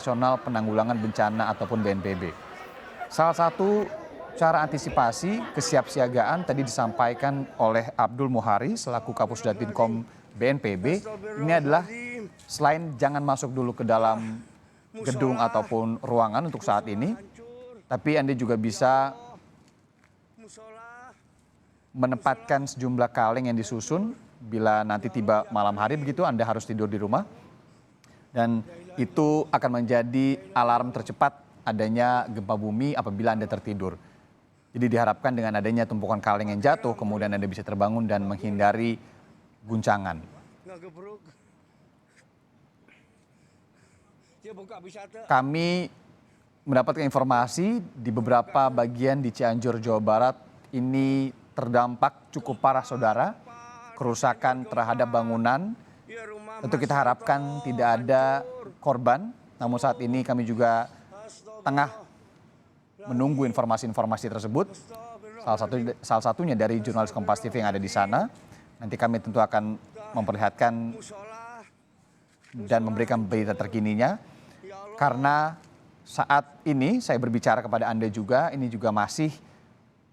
Nasional Penanggulangan Bencana ataupun BNPB. Salah satu cara antisipasi kesiapsiagaan tadi disampaikan oleh Abdul Muhari selaku Kapusdatinkom BNPB. Ini adalah selain jangan masuk dulu ke dalam gedung ataupun ruangan untuk saat ini, tapi Anda juga bisa menempatkan sejumlah kaleng yang disusun bila nanti tiba malam hari begitu Anda harus tidur di rumah. Dan itu akan menjadi alarm tercepat adanya gempa bumi apabila Anda tertidur. Jadi diharapkan dengan adanya tumpukan kaleng yang jatuh, kemudian Anda bisa terbangun dan menghindari guncangan. Kami mendapatkan informasi di beberapa bagian di Cianjur, Jawa Barat ini terdampak cukup parah, saudara. Kerusakan terhadap bangunan. Tentu kita harapkan tidak ada korban, namun saat ini kami juga tengah menunggu informasi-informasi tersebut. Salah satunya dari jurnalis Kompas TV yang ada di sana. Nanti kami tentu akan memperlihatkan dan memberikan berita terkininya. Karena saat ini saya berbicara kepada Anda juga, ini juga masih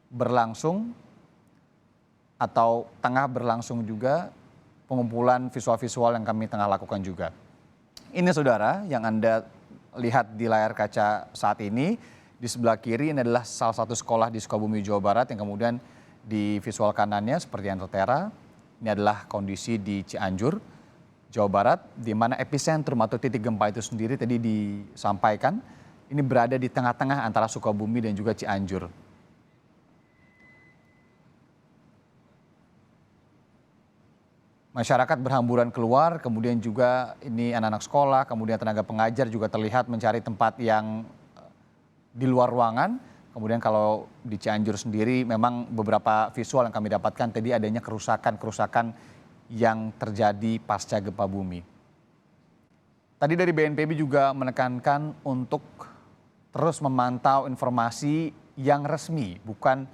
berlangsung atau tengah berlangsung juga pengumpulan visual-visual yang kami tengah lakukan juga. Ini saudara yang Anda lihat di layar kaca saat ini, di sebelah kiri ini adalah salah satu sekolah di Sukabumi, Jawa Barat yang kemudian di visual kanannya seperti yang tertera, ini adalah kondisi di Cianjur, Jawa Barat, di mana epicentrum atau titik gempa itu sendiri tadi disampaikan, ini berada di tengah-tengah antara Sukabumi dan juga Cianjur. Masyarakat berhamburan keluar, kemudian juga ini anak-anak sekolah, kemudian tenaga pengajar juga terlihat mencari tempat yang di luar ruangan. Kemudian kalau di Cianjur sendiri memang beberapa visual yang kami dapatkan tadi adanya kerusakan-kerusakan yang terjadi pasca gempa bumi. Tadi dari BNPB juga menekankan untuk terus memantau informasi yang resmi, bukan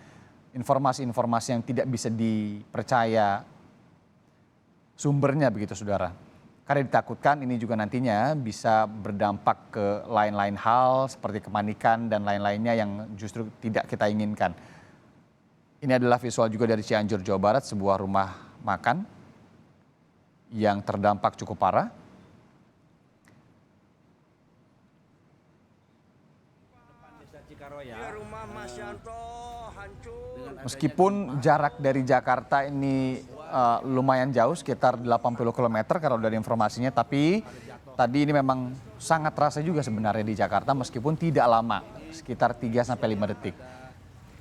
informasi-informasi yang tidak bisa dipercaya sumbernya begitu saudara. Karena ditakutkan ini juga nantinya bisa berdampak ke lain-lain hal seperti kepanikan dan lain-lainnya yang justru tidak kita inginkan. Ini adalah visual juga dari Cianjur, Jawa Barat, sebuah rumah makan yang terdampak cukup parah. Meskipun jarak dari Jakarta ini lumayan jauh, sekitar 80 km kalau dari informasinya, tapi tadi ini memang sangat terasa juga sebenarnya di Jakarta meskipun tidak lama, sekitar 3-5 detik.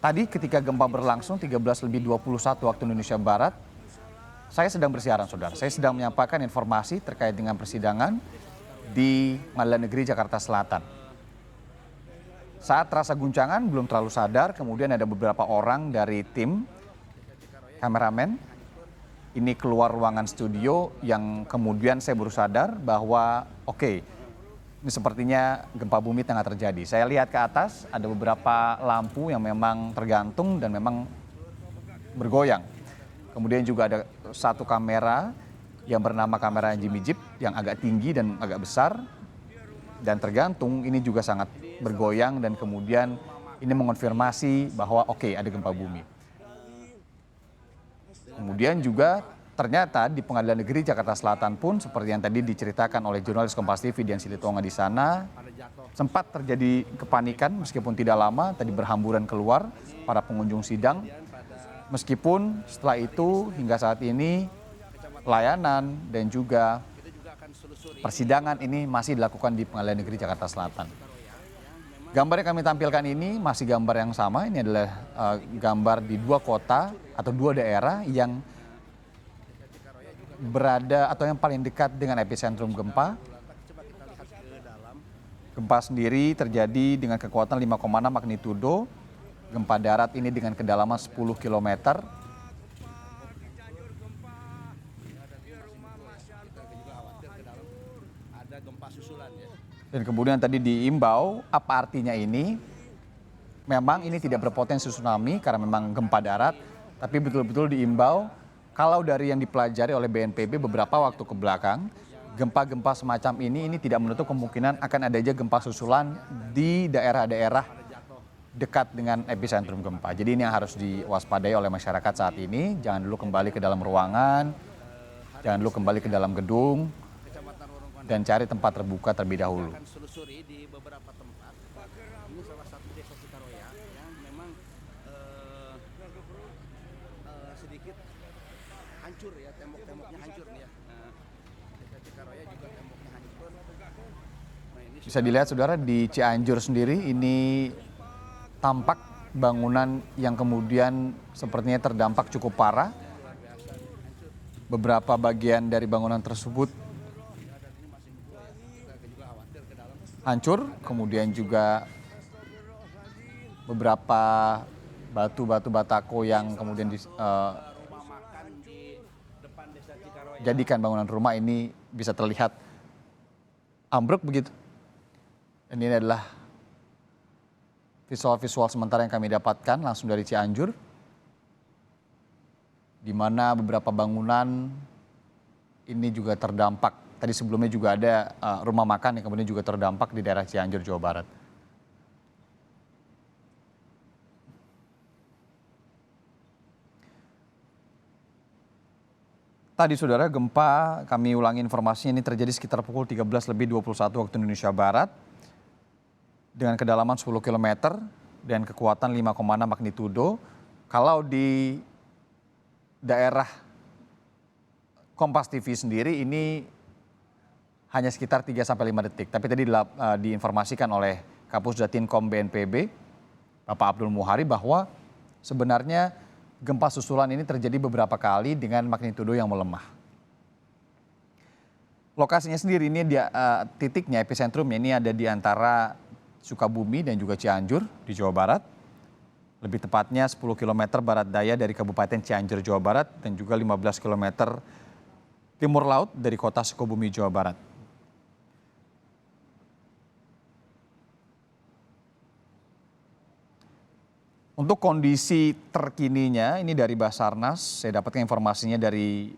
Tadi ketika gempa berlangsung 13:21 waktu Indonesia Barat, saya sedang bersiaran saudara, saya sedang menyampaikan informasi terkait dengan persidangan di Pengadilan Negeri Jakarta Selatan. Saat terasa guncangan belum terlalu sadar, kemudian ada beberapa orang dari tim kameramen ini keluar ruangan studio yang kemudian saya baru sadar bahwa oke, ini sepertinya gempa bumi tengah terjadi. Saya lihat ke atas ada beberapa lampu yang memang tergantung dan memang bergoyang. Kemudian juga ada satu kamera yang bernama kamera Jimmy Jeep yang agak tinggi dan agak besar dan tergantung, ini juga sangat bergoyang dan kemudian ini mengonfirmasi bahwa oke, ada gempa bumi. Kemudian juga ternyata di Pengadilan Negeri Jakarta Selatan pun seperti yang tadi diceritakan oleh jurnalis Kompas TV Dian Silitonga di sana, sempat terjadi kepanikan meskipun tidak lama, tadi berhamburan keluar para pengunjung sidang. Meskipun setelah itu hingga saat ini layanan dan juga persidangan ini masih dilakukan di Pengadilan Negeri Jakarta Selatan. Gambar yang kami tampilkan ini masih gambar yang sama, ini adalah gambar di dua kota atau dua daerah yang berada atau yang paling dekat dengan epicentrum gempa. Gempa sendiri terjadi dengan kekuatan 5,6 magnitudo. Gempa darat ini dengan kedalaman 10 km. Dan kemudian tadi diimbau, apa artinya ini? Memang ini tidak berpotensi tsunami karena memang gempa darat, tapi betul-betul diimbau kalau dari yang dipelajari oleh BNPB beberapa waktu ke belakang, gempa-gempa semacam ini tidak menutup kemungkinan akan ada aja gempa susulan di daerah-daerah dekat dengan epicentrum gempa. Jadi ini yang harus diwaspadai oleh masyarakat saat ini. Jangan dulu kembali ke dalam ruangan, jangan dulu kembali ke dalam gedung, dan cari tempat terbuka terlebih dahulu. Selusuri di beberapa tempat. Ini salah satu desa Cikaroya yang memang sedikit hancur ya, tembok-temboknya hancur nih ya. Desa Cikaroya juga temboknya hancur. Nah, ini Bisa dilihat saudara di Cianjur sendiri ini tampak bangunan yang kemudian sepertinya terdampak cukup parah. Beberapa bagian dari bangunan tersebut hancur, kemudian juga beberapa batu-batu batako yang kemudian jadikan bangunan rumah ini bisa terlihat ambruk begitu. Ini adalah visual sementara yang kami dapatkan langsung dari Cianjur, di mana beberapa bangunan ini juga terdampak. Tadi sebelumnya juga ada rumah makan yang kemudian juga terdampak di daerah Cianjur, Jawa Barat. Tadi saudara, gempa, kami ulangi informasinya, ini terjadi sekitar pukul 13:21 waktu Indonesia Barat dengan kedalaman 10 km dan kekuatan 5,6 magnitudo. Kalau di daerah Kompas TV sendiri ini hanya sekitar 3-5 detik. Tapi tadi diinformasikan oleh Kapus Datinkom BNPB, Bapak Abdul Muhari, bahwa sebenarnya gempa susulan ini terjadi beberapa kali dengan magnitudo yang melemah. Lokasinya sendiri ini titiknya, epicentrumnya ini ada di antara Sukabumi dan juga Cianjur di Jawa Barat. Lebih tepatnya 10 km barat daya dari Kabupaten Cianjur, Jawa Barat, dan juga 15 km timur laut dari kota Sukabumi, Jawa Barat. Untuk kondisi terkininya ini dari Basarnas, saya dapatkan informasinya dari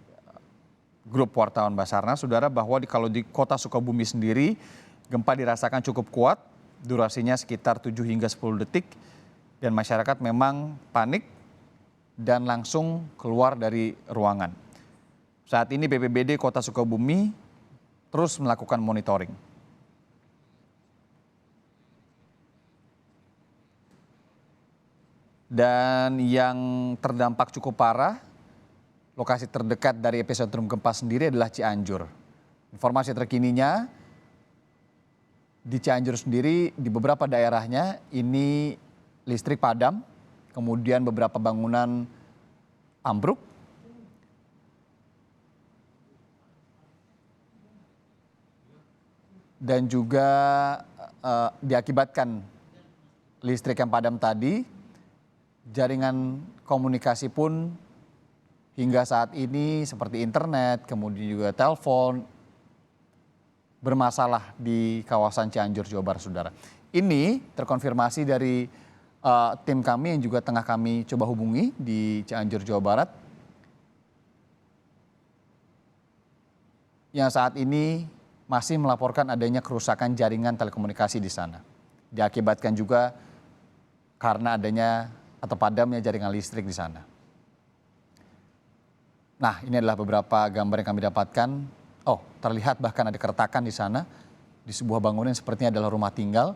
grup wartawan Basarnas, saudara, bahwa kalau di kota Sukabumi sendiri gempa dirasakan cukup kuat, durasinya sekitar 7 hingga 10 detik, dan masyarakat memang panik dan langsung keluar dari ruangan. Saat ini BPBD Kota Sukabumi terus melakukan monitoring. Dan yang terdampak cukup parah, lokasi terdekat dari epicentrum gempa sendiri adalah Cianjur. Informasi terkininya, di Cianjur sendiri di beberapa daerahnya ini listrik padam, kemudian beberapa bangunan ambruk, dan juga diakibatkan listrik yang padam tadi, jaringan komunikasi pun hingga saat ini seperti internet, kemudian juga telepon, bermasalah di kawasan Cianjur, Jawa Barat, saudara. Ini terkonfirmasi dari tim kami yang juga tengah kami coba hubungi di Cianjur, Jawa Barat, yang saat ini masih melaporkan adanya kerusakan jaringan telekomunikasi di sana. Diakibatkan juga karena adanya atau padamnya jaringan listrik di sana. Nah, ini adalah beberapa gambar yang kami dapatkan. Oh, terlihat bahkan ada keretakan di sana, di sebuah bangunan yang sepertinya adalah rumah tinggal.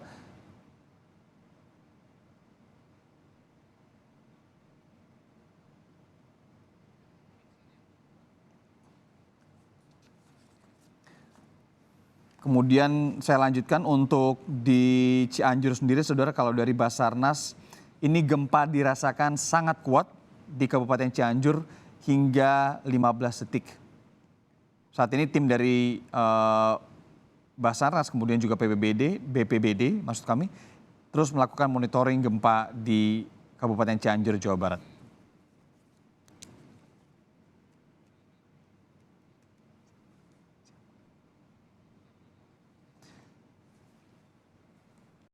Kemudian saya lanjutkan untuk di Cianjur sendiri, saudara, kalau dari Basarnas, ini gempa dirasakan sangat kuat di Kabupaten Cianjur hingga 15 detik. Saat ini tim dari Basarnas, kemudian juga BPBD maksud kami, terus melakukan monitoring gempa di Kabupaten Cianjur, Jawa Barat.